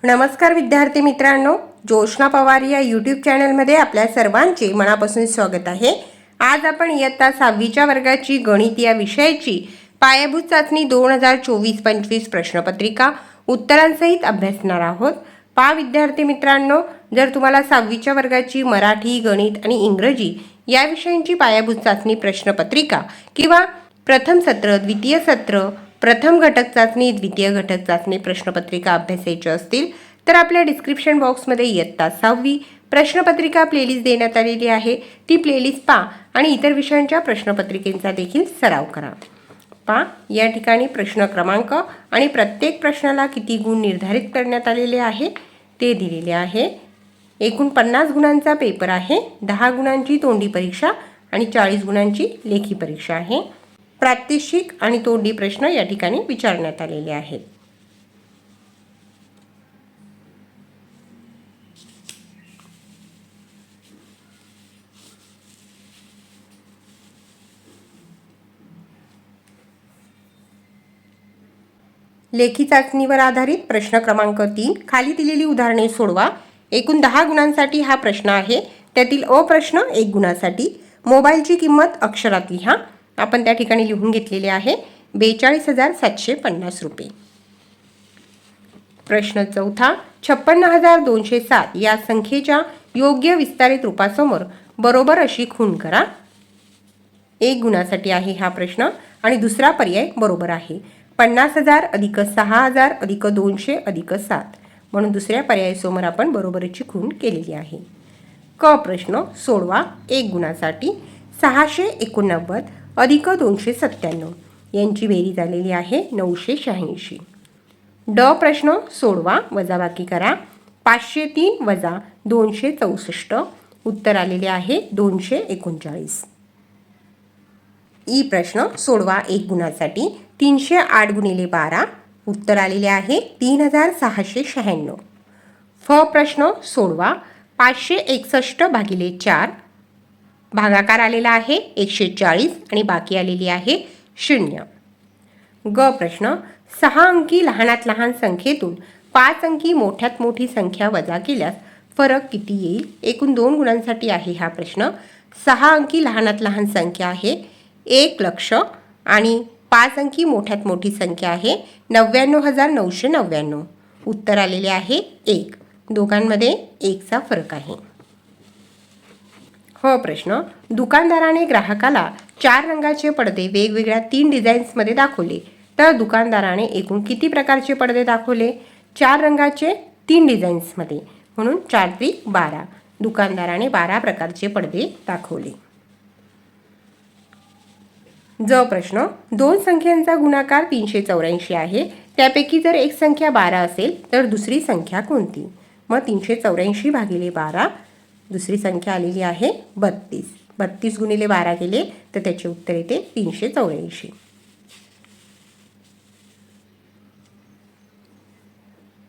नमस्कार विद्यार्थी मित्रांनो, जोशना पवार या यूट्यूब चॅनलमध्ये आपल्या सर्वांचे मनापासून स्वागत आहे। आज आपण इयत्ता 6वीच्या वर्गाची गणित या विषयाची पायाभूत चाचणी 2024-25 प्रश्नपत्रिका उत्तरांसहित अभ्यासणार आहोत। विद्यार्थी मित्रांनो, जर तुम्हाला 6वीच्या वर्गाची मराठी, गणित आणि इंग्रजी या विषयांची पायाभूत चाचणी प्रश्नपत्रिका किंवा प्रथम सत्र, द्वितीय सत्र, प्रथम घटक चाचणी, द्वितीय घटक चाचणी प्रश्नपत्रिका अभ्यासायच्या असतील तर आपल्या डिस्क्रिप्शन बॉक्समध्ये इयत्ता 6वी प्रश्नपत्रिका प्लेलिस्ट देण्यात आलेली आहे। ती प्लेलिस्ट पहा आणि इतर विषयांच्या प्रश्नपत्रिकेचा देखील सराव करा। या ठिकाणी प्रश्न क्रमांक आणि प्रत्येक प्रश्नाला किती गुण निर्धारित करण्यात आलेले आहे ते दिलेले आहे। एकूण 50 गुणांचा पेपर आहे, 10 गुणांची तोंडी परीक्षा आणि 40 गुणांची लेखी परीक्षा आहे। प्रात्यक्षिक आणि तोंडी प्रश्न या ठिकाणी विचारण्यात आलेले आहेत। लेखी चाचणीवर आधारित प्रश्न क्रमांक 3, खाली दिलेली उदाहरणे सोडवा। एकूण 10 गुणांसाठी हा प्रश्न आहे, त्यातील अ प्रश्न 1 गुणासाठी। मोबाईलची किंमत अक्षरात लिहा। आपण त्या ठिकाणी लिहून घेतलेले आहे 42,750 रुपये। प्रश्न चौथा, 56,207 या संख्येच्या योग्य विस्तारित रूपासमोर बरोबर अशी खूण करा। 1 गुणासाठी आहे हा प्रश्न आणि दुसरा पर्याय बरोबर आहे। 50,000 अधिक 6,000 अधिक 200 अधिक 7 म्हणून दुसऱ्या पर्यायासमोर आपण बरोबरीची खूण केलेली आहे। क प्रश्न सोडवा। 1 गुणासाठी 689 अधिक 297 यांची बेरीज आलेली आहे 986। ड प्रश्न सोडवा, वजाबाकी करा। 503 वजा 264 उत्तर आलेले आहे 239। ई प्रश्न सोडवा। 1 गुणासाठी 308 गुणिले 12 उत्तर आलेले आहे 3696। फ प्रश्न सोडवा। 561 भागिले 4 भागाकार आलेला आहे 140 आणि बाकी आलेली आहे 0। ग प्रश्न 6 अंकी लहानात लहान संख्येतून 5 अंकी मोठ्यात मोठी संख्या वजा केल्यास फरक किती येईल। एकूण 2 गुणांसाठी आहे हा प्रश्न। 6 अंकी लहानात लहान संख्या आहे 1 लक्ष आणि 5 अंकी मोठ्यात मोठी संख्या आहे 99,999 उत्तर आलेले आहे 1। दोघांमध्ये 1चा फरक आहे। ह प्रश्न, दुकानदाराने ग्राहकाला 4 रंगाचे पडदे वेगवेगळ्या 3 डिझाईन्समध्ये दाखवले तर दुकानदाराने एकूण किती प्रकारचे पडदे दाखवले। 4 रंगाचे 3 डिझाईन्समध्ये म्हणून 4 त्रिक 12। दुकानदाराने 12 प्रकारचे पडदे दाखवले। ज प्रश्न, 2 संख्यांचा गुणाकार 384 आहे, त्यापैकी जर एक संख्या 12 असेल तर दुसरी संख्या कोणती। मग 384 भागिले 12 दुसरी संख्या आलेली आहे 32। 32 गुणिले 12 केले तर त्याचे उत्तर येते 384।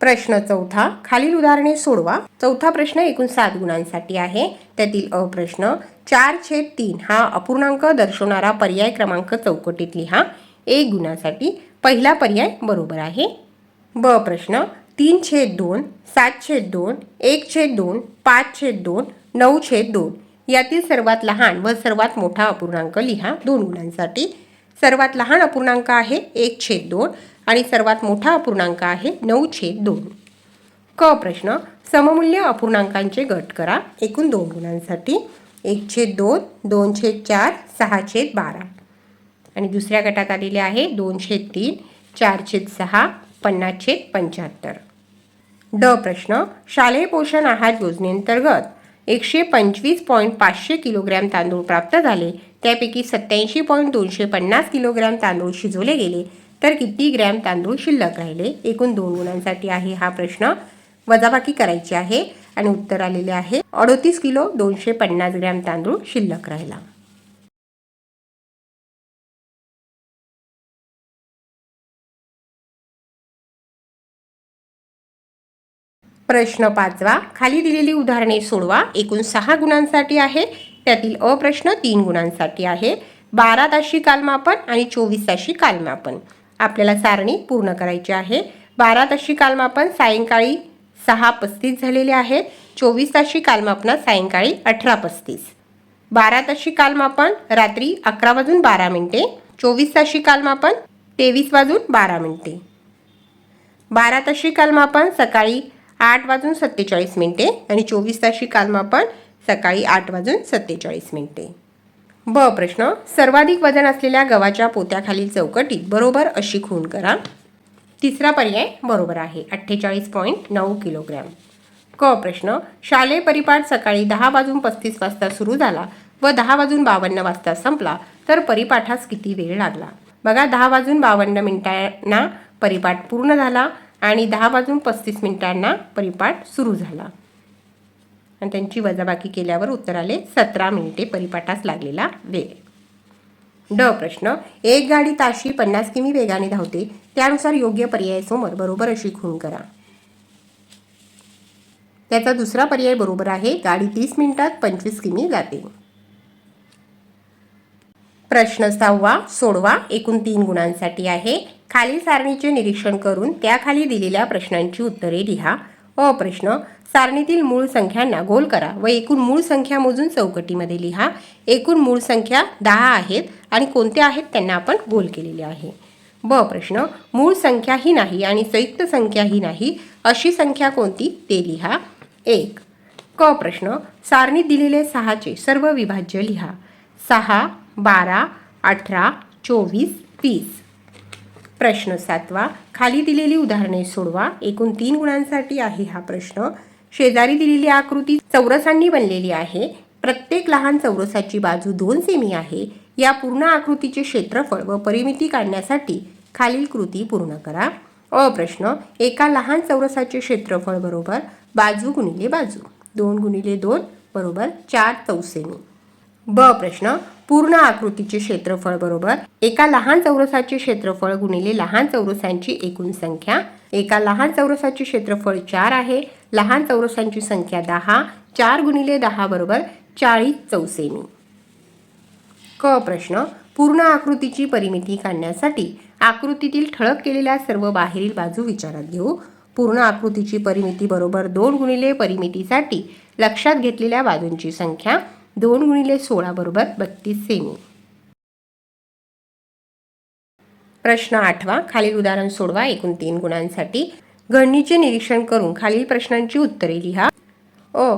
प्रश्न चौथा, खालील उदाहरणे सोडवा। चौथा प्रश्न एकूण 7 गुणांसाठी आहे, त्यातील अ प्रश्न 4/3 हा अपूर्णांक दर्शवणारा पर्याय क्रमांक चौकटीत लिहा। 1 गुणासाठी पहिला पर्याय बरोबर आहे। ब प्रश्न 3/2, 7/2, 1/2, 5/2, 9/2 यातील सर्वात लहान व सर्वात मोठा अपूर्णांक लिहा। 2 गुणांसाठी सर्वात लहान अपूर्णांक आहे 1/2 आणि सर्वात मोठा अपूर्णांक आहे 9/2। क प्रश्न, सममूल्य अपूर्णांकांचे गट करा। एकूण 2 गुणांसाठी 1/2, 2/4, 6/12 आणि दुसऱ्या गटात आलेले आहे 2/3, 4/6, 50/75। ड प्रश्न, शालेय पोषण आहार योजनेअंतर्गत 125.500 किलोग्रॅम तांदूळ प्राप्त झाले, त्यापैकी 87.250 किलोग्रॅम तांदूळ शिजवले गेले तर किती ग्रॅम तांदूळ शिल्लक राहिले। एकूण 2 गुणांसाठी आहे हा प्रश्न। वजाबाकी करायची आहे आणि उत्तर आलेले आहे 38 किलो 250 ग्रॅम तांदूळ शिल्लक राहिला। प्रश्न 5वा, खाली दिलेली उदाहरणे सोडवा। एकूण 6 गुणांसाठी आहे, त्यातील अ प्रश्न 3 गुणांसाठी आहे। 12 ताशी कालमापन आणि 24 ताशी कालमापन आपल्याला सारणी पूर्ण करायची आहे। 12 ताशी कालमापन सायंकाळी 6:35 झालेले आहेत. 24 ताशी कालमापनात सायंकाळी 18:35. 12 ताशी कालमापन रात्री 11:12. 24 ताशी कालमापन 23:12. 12 ताशी कालमापन सकाळी 8:47 आणि 24 ताशी कालमापन सकाळी 8:47. ब प्रश्न, सर्वाधिक वजन असलेल्या गव्हाच्या पोत्याखालील चौकटीत बरोबर अशी खूण करा. तिसरा पर्याय बरोबर आहे, 48.9 किलोग्रॅम. क प्रश्न, शालेय परिपाठ सकाळी 10:35 वाजता सुरू झाला व 10:52 संपला तर परिपाठास किती वेळ लागला? बघा, 10:52 परिपाठ पूर्ण झाला आणि 10:35 परिपाठ सुरू झाला आणि त्यांची वजाबाकी केल्यावर उत्तर आले 17 मिनिटे परिपाठास लागलेला वेळ. ड प्रश्न, एक गाडी ताशी 50 किमी वेगाने धावते, त्यानुसार योग्य पर्यायासमोर बरोबर अशी खूण करा. त्याचा दुसरा पर्याय बरोबर आहे, गाडी 30 मिनिटात 25 किमी जाते. प्रश्न 6वा सोडवा, एकूण 3 गुणांसाठी आहे. खालील सारणीचे निरीक्षण करून त्याखाली दिलेल्या प्रश्नांची उत्तरे लिहा. अ प्रश्न, सारणीतील मूळ संख्यांना गोल करा व एकूण मूळ संख्या मोजून चौकटीमध्ये लिहा. एकूण मूळ संख्या 10 आहेत आणि कोणत्या आहेत त्यांना आपण गोल केलेले आहे. ब प्रश्न, मूळ संख्याही नाही आणि संयुक्त संख्याही नाही अशी संख्या कोणती ते लिहा. 1. क प्रश्न, सारणीत दिलेले 6चे सर्व विभाज्य लिहा. 6, 12, 18, 24, 30. प्रश्न 7वा, खाली दिलेली उदाहरणे सोडवा. एकूण 3 गुणांसाठी आहे हा प्रश्न. शेजारी दिलेली आकृती चौरसांनी बनलेली आहे. प्रत्येक लहान चौरसाची बाजू 2 सेमी आहे. या पूर्ण आकृतीचे क्षेत्रफळ व परिमिती काढण्यासाठी खालील कृती पूर्ण करा. अ प्रश्न, एका लहान चौरसाचे क्षेत्रफळ बरोबर बाजू गुणिले बाजू, 2 गुणिले 2 बरोबर 4 चौसेमी. ब प्रश्न, पूर्ण आकृतीचे क्षेत्रफळ बरोबर एका लहान चौरसाचे क्षेत्रफळ गुणिले लहान चौरसांची एकूण संख्या. एका लहान चौरसाचे क्षेत्रफळ 4 आहे. लहान चौरसांची संख्या 10. 4 गुणिले 10 बरोबर 40 चौसेमी. क प्रश्न, पूर्ण आकृतीची परिमिती काढण्यासाठी आकृतीतील ठळक केलेल्या सर्व बाहेरील बाजू विचारात घेऊ. पूर्ण आकृतीची परिमिती बरोबर 2 गुणिले परिमितीसाठी लक्षात घेतलेल्या बाजूंची संख्या. 2 गुणिले 16 बरोबर 32 सेमी. प्रश्न 8वा, खालील उदाहरण सोडवा. एकूण 3 गुणांसाठी गणनीचे निरीक्षण करून खालील प्रश्नांची उत्तरे लिहा. अ,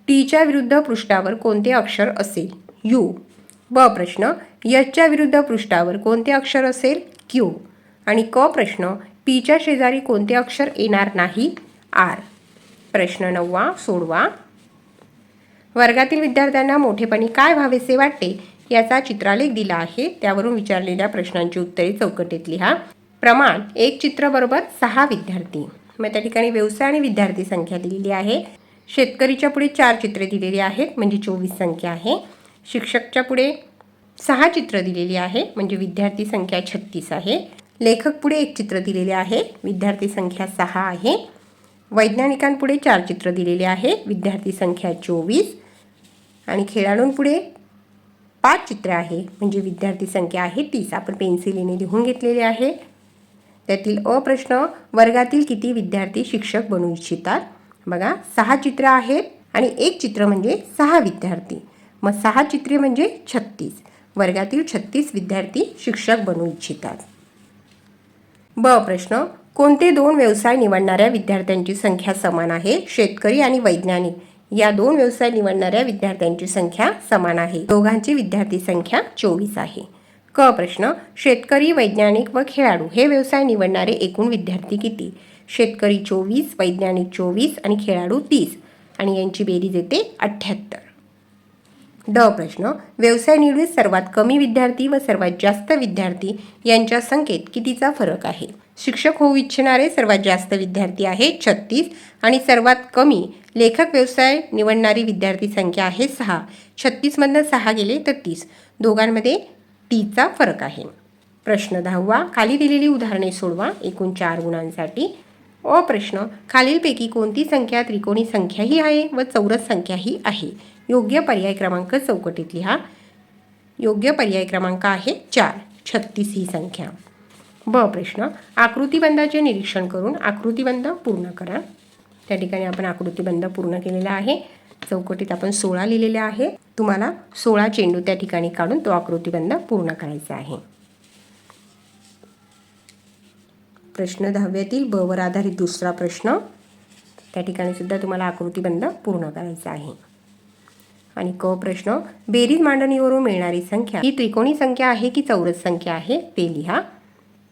टीच्या विरुद्ध पृष्ठावर कोणते अक्षर असेल? यू. ब प्रश्न, यच्या विरुद्ध पृष्ठावर कोणते अक्षर असेल? क्यू. आणि क प्रश्न, पीच्या शेजारी कोणते अक्षर येणार नाही? आर. प्रश्न 9वा सोडवा. वर्गातील विद्यार्थ्यांना मोठेपणी काय व्हावेसे वाटते याचा चित्रालेख दिला आहे. त्यावरून विचारलेल्या प्रश्नांची उत्तरे चौकटीत लिहा. प्रमाण 1 चित्र बरोबर 6 विद्यार्थी. मग त्या ठिकाणी व्यवसाय आणि विद्यार्थी संख्या दिलेली आहे. शेतकरीच्या पुढे 4 चित्रे दिलेली आहेत म्हणजे 24 संख्या आहे. शिक्षकच्या पुढे 6 चित्र दिलेली आहे म्हणजे विद्यार्थी संख्या 36 आहे. लेखक पुढे 1 चित्र दिलेले आहे, विद्यार्थी संख्या 6 आहे. वैज्ञानिकांपुढे 4 चित्र दिलेले आहे, विद्यार्थी संख्या 24. आणि खेळाडूंपुढे 5 चित्र आहे म्हणजे विद्यार्थी संख्या आहे 30. आपण पेन्सिलीने लिहून घेतलेले आहे. त्यातील अ प्रश्न, वर्गातील किती विद्यार्थी शिक्षक बनू इच्छितात? बघा, 6 चित्र आहेत आणि 1 चित्र म्हणजे 6 विद्यार्थी. मग 6 चित्रे म्हणजे 36. वर्गातील 36 विद्यार्थी शिक्षक बनू इच्छितात. ब प्रश्न, कोणते 2 व्यवसाय निवडणाऱ्या विद्यार्थ्यांची संख्या समान आहे? शेतकरी आणि वैज्ञानिक या 2 व्यवसाय निवडणाऱ्या विद्यार्थ्यांची संख्या समान आहे. दोघांची विद्यार्थी संख्या 24 आहे. क प्रश्न, शेतकरी, वैज्ञानिक व खेळाडू हे व्यवसाय निवडणारे एकूण विद्यार्थी किती? शेतकरी 24, वैज्ञानिक 24 आणि खेळाडू 30 आणि यांची बेरीज येते 78. ड प्रश्न, व्यवसाय निवडीत सर्वात कमी विद्यार्थी व सर्वात जास्त विद्यार्थी यांच्या संख्येत कितीचा फरक आहे? शिक्षक होऊ इच्छिणारे सर्वात जास्त विद्यार्थी आहेत 36 आणि सर्वात कमी लेखक व्यवसाय निवडणारी विद्यार्थी संख्या आहे 6. 36मधनं 6 गेले तर 30. दोघांमध्ये 30चा फरक आहे. प्रश्न 10वा, खाली दिलेली उदाहरणे सोडवा. एकूण 4 गुणांसाठी. अ प्रश्न, खालीलपैकी कोणती संख्या त्रिकोणी संख्याही आहे व चौरस संख्याही आहे? योग्य पर्याय क्रमांक चौकटीत लिहा. योग्य पर्याय क्रमांक आहे 4, 36 ही संख्या. ब प्रश्न, आकृतिबंधाचे निरीक्षण करून आकृतिबंध पूर्ण करा. त्या ठिकाणी आपण आकृतीबंध पूर्ण केलेला आहे. चौकटीत आपण 16 लिहिलेले आहे. तुम्हाला 16 चेंडू त्या ठिकाणी काढून तो आकृतीबंध पूर्ण करायचा आहे. प्रश्न 10वीतील ब वर आधारित दुसरा प्रश्न. त्या ठिकाणी सुद्धा तुम्हाला आकृतीबंध पूर्ण करायचा आहे. आणि क प्रश्न, बेरीज मांडणीवरून मिळणारी संख्या ही त्रिकोणी संख्या आहे की चौरस संख्या आहे ते लिहा.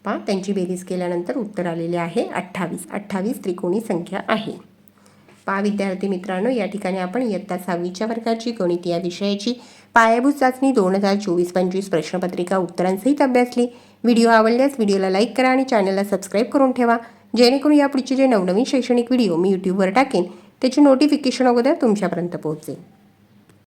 पहा, त्यांची बेरीज केल्यानंतर उत्तर आलेले आहे 28. 28 त्रिकोणी संख्या आहे. पहा विद्यार्थी मित्रांनो, या ठिकाणी आपण इयत्ता 6वीच्या वर्गाची गणित या विषयाची पायाभूत चाचणी 2024-25 प्रश्नपत्रिका उत्तरांसहित अभ्यासली. व्हिडिओ आवडल्यास व्हिडिओला लाईक करा आणि चॅनलला सबस्क्राईब करून ठेवा, जेणेकरून यापुढचे जे नवनवीन शैक्षणिक व्हिडिओ मी यूट्यूबवर टाकेन त्याची नोटिफिकेशन अगोदर तुमच्यापर्यंत पोहोचेल.